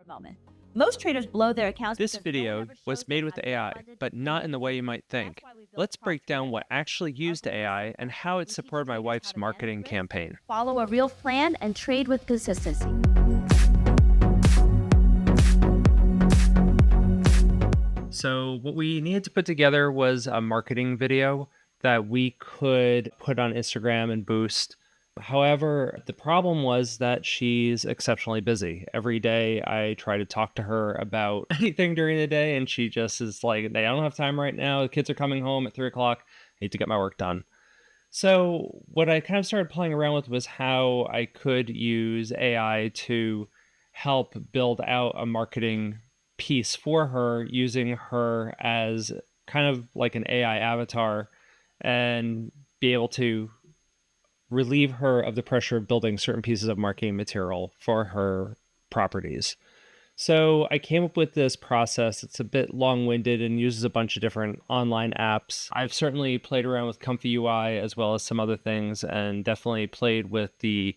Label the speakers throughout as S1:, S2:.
S1: moment. Most traders blow their accounts.
S2: This video was made with AI, but not in the way you might think. Let's break down what actually used AI and how it supported my wife's marketing campaign.
S1: Follow a real plan and trade with consistency.
S2: So what we needed to put together was a marketing video that we could put on Instagram and boost. However, the problem was that she's exceptionally busy. Every day I try to talk to her about anything during the day, and she just is like, I don't have time right now. The kids are coming home at 3 o'clock. I need to get my work done. So what I kind of started playing around with was how I could use AI to help build out a marketing piece for her, using her as kind of like an AI avatar and be able to relieve her of the pressure of building certain pieces of marketing material for her properties. So I came up with this process. It's a bit long-winded and uses a bunch of different online apps. I've certainly played around with Comfy UI as well as some other things, and definitely played with the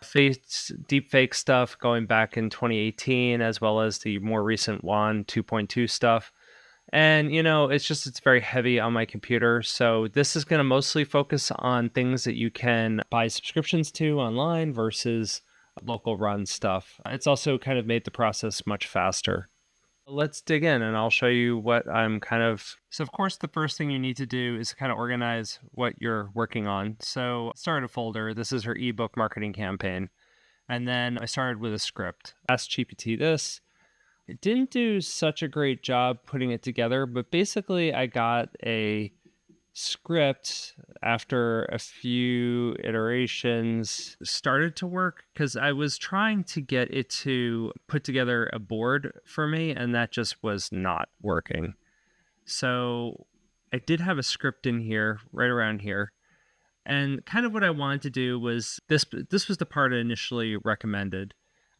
S2: deepfake stuff going back in 2018, as well as the more recent WAN 2.2 stuff. And, it's very heavy on my computer. So this is going to mostly focus on things that you can buy subscriptions to online versus local run stuff. It's also kind of made the process much faster. Let's dig in and I'll show you what I'm So of course, the first thing you need to do is kind of organize what you're working on. So start a folder. This is her ebook marketing campaign. And then I started with a script. Asked GPT this. It didn't do such a great job putting it together, but basically I got a script after a few iterations started to work, because I was trying to get it to put together a board for me, and that just was not working. So I did have a script in here, right around here. And kind of what I wanted to do was, this was the part I initially recommended.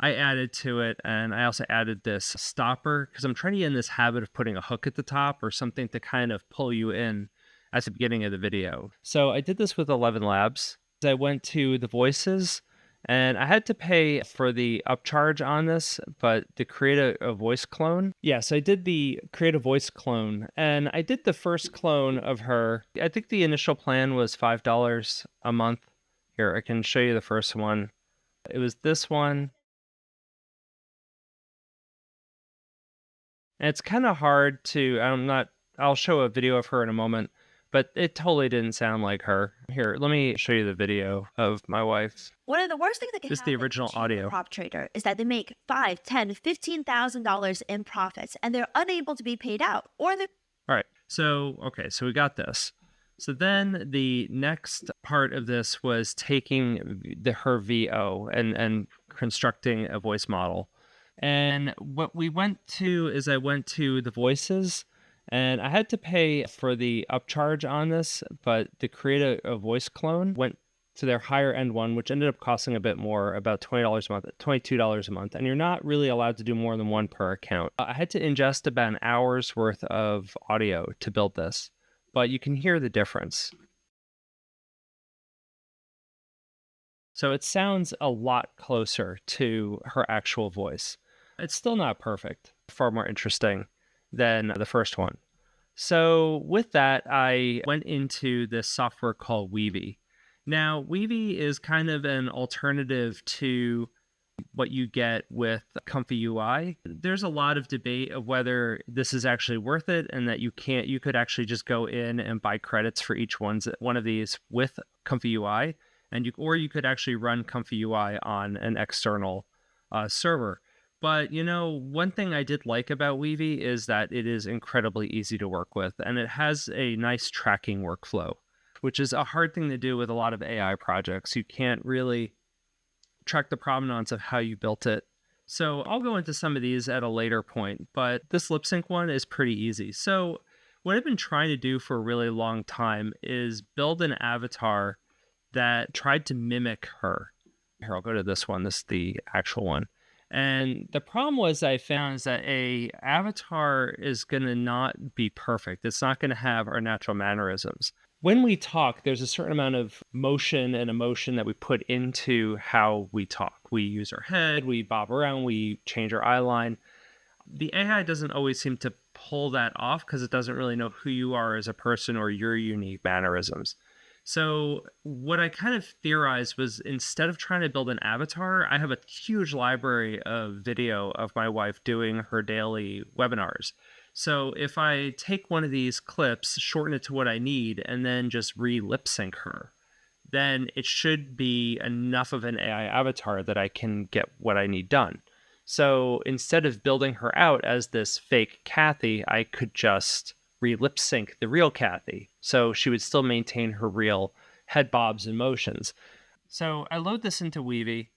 S2: I added to it, and I also added this stopper because I'm trying to get in this habit of putting a hook at the top or something to kind of pull you in at the beginning of the video. So I did this with ElevenLabs. I went to the voices, and I had to pay for the upcharge on this, but to create a voice clone. Yes, I did the create a voice clone, and I did the first clone of her. I think the initial plan was $5 a month. Here, I can show you the first one. It was this one. And it's kind of hard to, I'll show a video of her in a moment, but it totally didn't sound like her. Here, let me show you the video of my wife.
S1: One of the worst things that can
S2: This is
S1: happen
S2: the original
S1: to
S2: audio.
S1: a prop trader is that they make $5,000, $10,000, $15,000 in profits, and they're unable to be paid out. All
S2: right, so we got this. So then the next part of this was taking her VO and constructing a voice model. And what we went to is I went to the voices, and I had to pay for the upcharge on this, but to create a voice clone went to their higher end one, which ended up costing a bit more, about $20 a month, $22 a month. And you're not really allowed to do more than one per account. I had to ingest about an hour's worth of audio to build this, but you can hear the difference. So it sounds a lot closer to her actual voice. It's still not perfect, far more interesting than the first one. So with that, I went into this software called Weavy. Now, Weavy is kind of an alternative to what you get with Comfy UI. There's a lot of debate of whether this is actually worth it, and that you could actually just go in and buy credits for each one of these with Comfy UI, or you could actually run Comfy UI on an external server. But, one thing I did like about Weavy is that it is incredibly easy to work with, and it has a nice tracking workflow, which is a hard thing to do with a lot of AI projects. You can't really track the provenance of how you built it. So I'll go into some of these at a later point, but this lip sync one is pretty easy. So what I've been trying to do for a really long time is build an avatar that tried to mimic her. Here, I'll go to this one. This is the actual one. And the problem I found is that a avatar is going to not be perfect. It's not going to have our natural mannerisms. when we talk, there's a certain amount of motion and emotion that we put into how we talk. We use our head, we bob around, we change our eye line. The AI doesn't always seem to pull that off because it doesn't really know who you are as a person or your unique mannerisms. So what I kind of theorized was, instead of trying to build an avatar, I have a huge library of video of my wife doing her daily webinars. So if I take one of these clips, shorten it to what I need, and then just re-lip sync her, then it should be enough of an AI avatar that I can get what I need done. So instead of building her out as this fake Kathy, I could just re-lip sync the real Kathy. So she would still maintain her real head bobs and motions. So I load this into Weavy.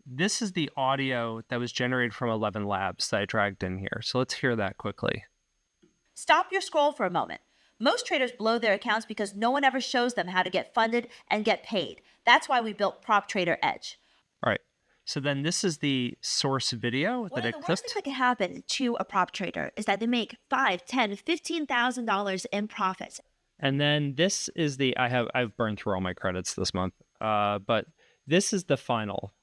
S2: This is the audio that was generated from ElevenLabs that I dragged in here. So let's hear that quickly.
S1: Stop your scroll for a moment. Most traders blow their accounts because no one ever shows them how to get funded and get paid. That's why we built Prop Trader Edge.
S2: All right. So then this is the source video that I
S1: The worst
S2: clipped.
S1: thing that can happen to a prop trader is that they make $5,000, $10,000, $15,000 in profits.
S2: And then this is the, I've burned through all my credits this month, but this is the final.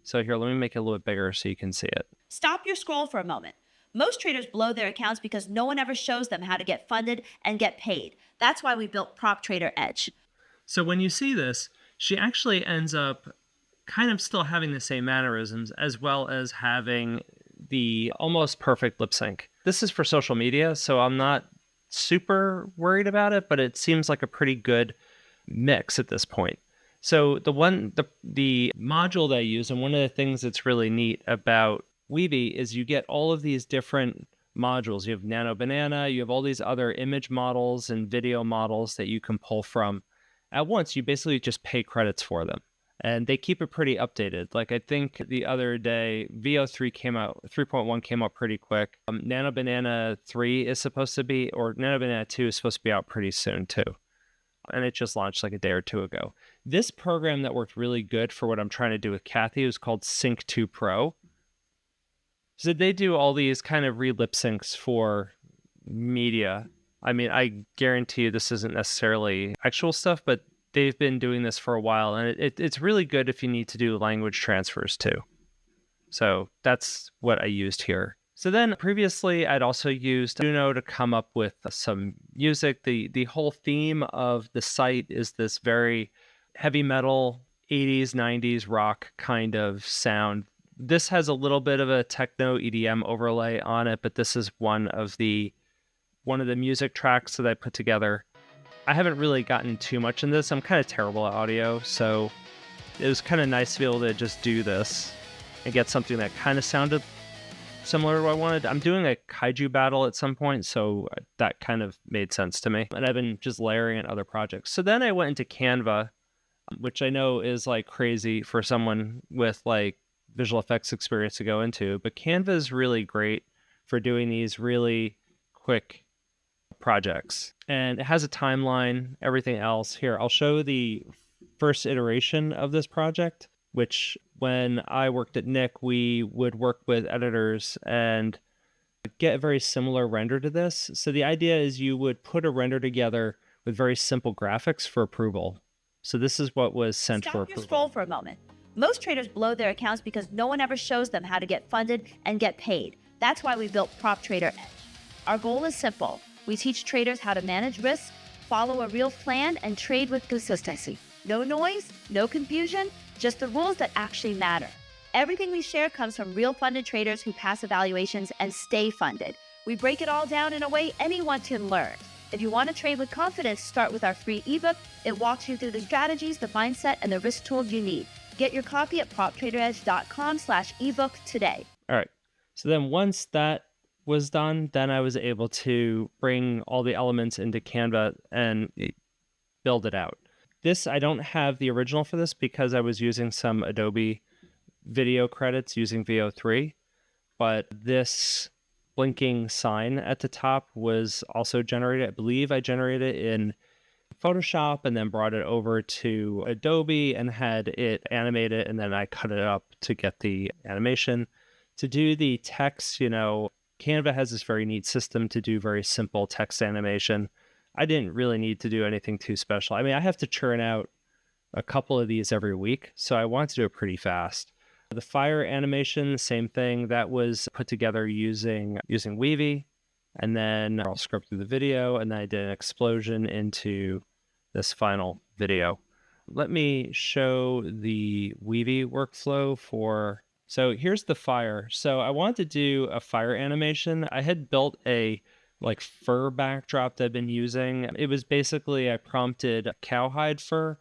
S2: So here, let me make it a little bit bigger so you can see it.
S1: Stop your scroll for a moment. Most traders blow their accounts because no one ever shows them how to get funded and get paid. That's why we built Prop Trader Edge.
S2: So when you see this, she actually ends up kind of still having the same mannerisms, as well as having the almost perfect lip sync. This is for social media, so I'm not super worried about it, but it seems like a pretty good mix at this point. So the module that I use, and one of the things that's really neat about Weavy is you get all of these different modules. You have Nano Banana, you have all these other image models and video models that you can pull from at once. You basically just pay credits for them. And they keep it pretty updated. Like, I think the other day, VO3 came out, 3.1 came out pretty quick. Nano Banana 3 is supposed to be, or Nano Banana 2 is supposed to be out pretty soon too. And it just launched like a day or two ago. This program that worked really good for what I'm trying to do with Kathy is called Sync 2 Pro. So they do all these kind of re-lip syncs for media. I mean, I guarantee you this isn't necessarily actual stuff, but they've been doing this for a while, and it's really good if you need to do language transfers too. So that's what I used here. So then previously I'd also used Suno to come up with some music. The whole theme of the site is this very heavy metal 80s, 90s rock kind of sound. This has a little bit of a techno EDM overlay on it, but this is one of the music tracks that I put together. I haven't really gotten too much in this. I'm kind of terrible at audio, so it was kind of nice to be able to just do this and get something that kind of sounded similar to what I wanted. I'm doing a kaiju battle at some point, so that kind of made sense to me. And I've been just layering in other projects. So then I went into Canva, which I know is like crazy for someone with like visual effects experience to go into, but Canva is really great for doing these really quick projects, and it has a timeline, everything else. Here, I'll show the first iteration of this project, which when I worked at Nick, we would work with editors and get a very similar render to this. So the idea is you would put a render together with very simple graphics for approval. So this is what was sent for approval.
S1: Stop your scroll for a moment. Most traders blow their accounts because no one ever shows them how to get funded and get paid. That's why we built Prop Trader Edge. Our goal is simple. We teach traders how to manage risk, follow a real plan, and trade with consistency. No noise, no confusion, just the rules that actually matter. Everything we share comes from real funded traders who pass evaluations and stay funded. We break it all down in a way anyone can learn. If you want to trade with confidence, start with our free ebook. It walks you through the strategies, the mindset, and the risk tools you need. Get your copy at proptraderedge.com/ebook today.
S2: All right. So then once that was done, then I was able to bring all the elements into Canva and build it out. This, I don't have the original for this because I was using some Adobe video credits using VO3, but this blinking sign at the top was also generated. I believe I generated it in Photoshop and then brought it over to Adobe and had it animated, and then I cut it up to get the animation. To do the text, Canva has this very neat system to do very simple text animation. I didn't really need to do anything too special. I mean, I have to churn out a couple of these every week, so I want to do it pretty fast. The fire animation, same thing. That was put together using Weavy, and then I'll script through the video, and then I did an explosion into this final video. Let me show the Weavy workflow for. So here's the fire. So I wanted to do a fire animation. I had built a fur backdrop that I've been using. It was basically, I prompted cowhide fur,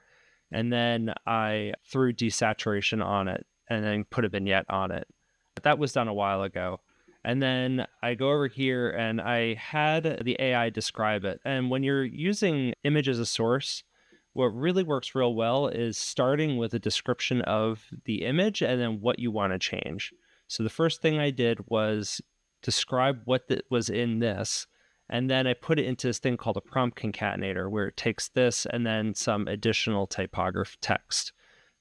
S2: and then I threw desaturation on it and then put a vignette on it. But that was done a while ago. And then I go over here and I had the AI describe it. And when you're using image as a source, what really works real well is starting with a description of the image and then what you want to change. So the first thing I did was describe what was in this, and then I put it into this thing called a prompt concatenator, where it takes this and then some additional typography text.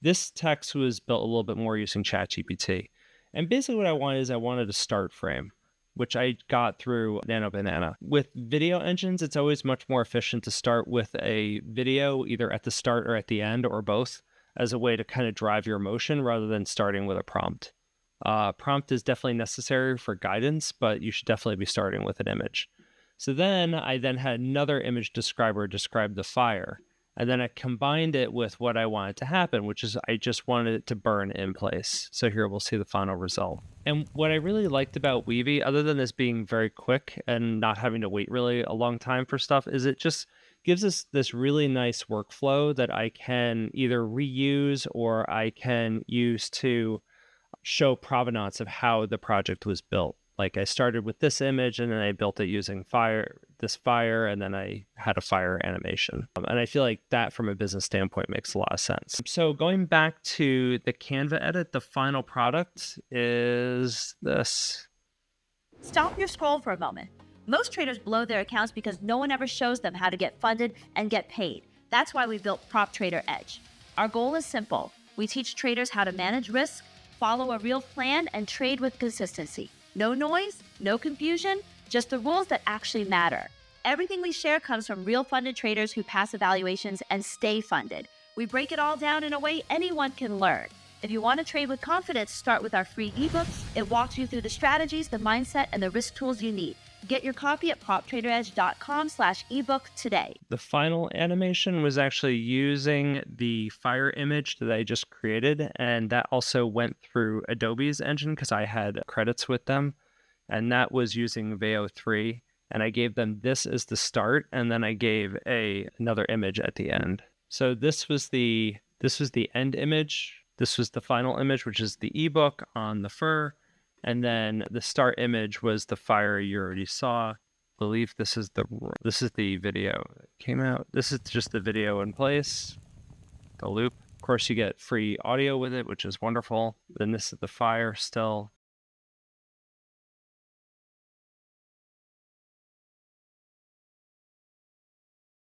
S2: This text was built a little bit more using ChatGPT. And basically what I wanted a start frame, which I got through Nano Banana. With video engines, it's always much more efficient to start with a video either at the start or at the end or both, as a way to kind of drive your motion rather than starting with a prompt. Prompt is definitely necessary for guidance, but you should definitely be starting with an image. So then I had another image describer describe the fire. And then I combined it with what I wanted to happen, which is I just wanted it to burn in place. So here we'll see the final result. And what I really liked about Weavy, other than this being very quick and not having to wait really a long time for stuff, is it just gives us this really nice workflow that I can either reuse or I can use to show provenance of how the project was built. Like I started with this image and then I built it using this fire, and then I had a fire animation. And I feel like that from a business standpoint makes a lot of sense. So going back to the Canva edit, the final product is this.
S1: Stop your scroll for a moment. Most traders blow their accounts because no one ever shows them how to get funded and get paid. That's why we built Prop Trader Edge. Our goal is simple. We teach traders how to manage risk, follow a real plan, and trade with consistency. No noise, no confusion, just the rules that actually matter. Everything we share comes from real funded traders who pass evaluations and stay funded. We break it all down in a way anyone can learn. If you want to trade with confidence, start with our free ebook. It walks you through the strategies, the mindset, and the risk tools you need. Get your copy at proptraderedge.com/ebook today.
S2: The final animation was actually using the fire image that I just created, and that also went through Adobe's engine because I had credits with them, and that was using Veo 3, and I gave them this as the start, and then I gave another image at the end. So this was the end image. This was the final image, which is the ebook on the fur. And then the start image was the fire you already saw. I believe this is the video that came out. This is just the video in place, the loop. Of course, you get free audio with it, which is wonderful. Then this is the fire still.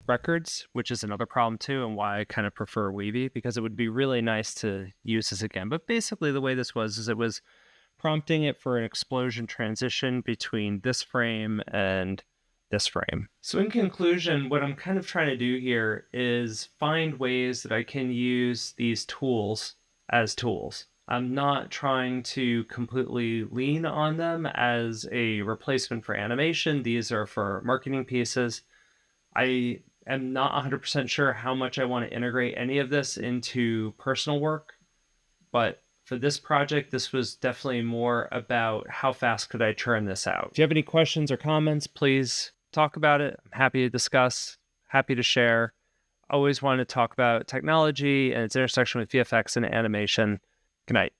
S2: Records, which is another problem too, and why I kind of prefer Weavy, because it would be really nice to use this again. But basically the way this was is it was prompting it for an explosion transition between this frame and this frame. So in conclusion, what I'm kind of trying to do here is find ways that I can use these tools as tools. I'm not trying to completely lean on them as a replacement for animation. These are for marketing pieces. I am not 100% sure how much I want to integrate any of this into personal work, but for this project, this was definitely more about how fast could I churn this out. If you have any questions or comments, please talk about it. I'm happy to discuss, happy to share. Always want to talk about technology and its intersection with VFX and animation. Good night.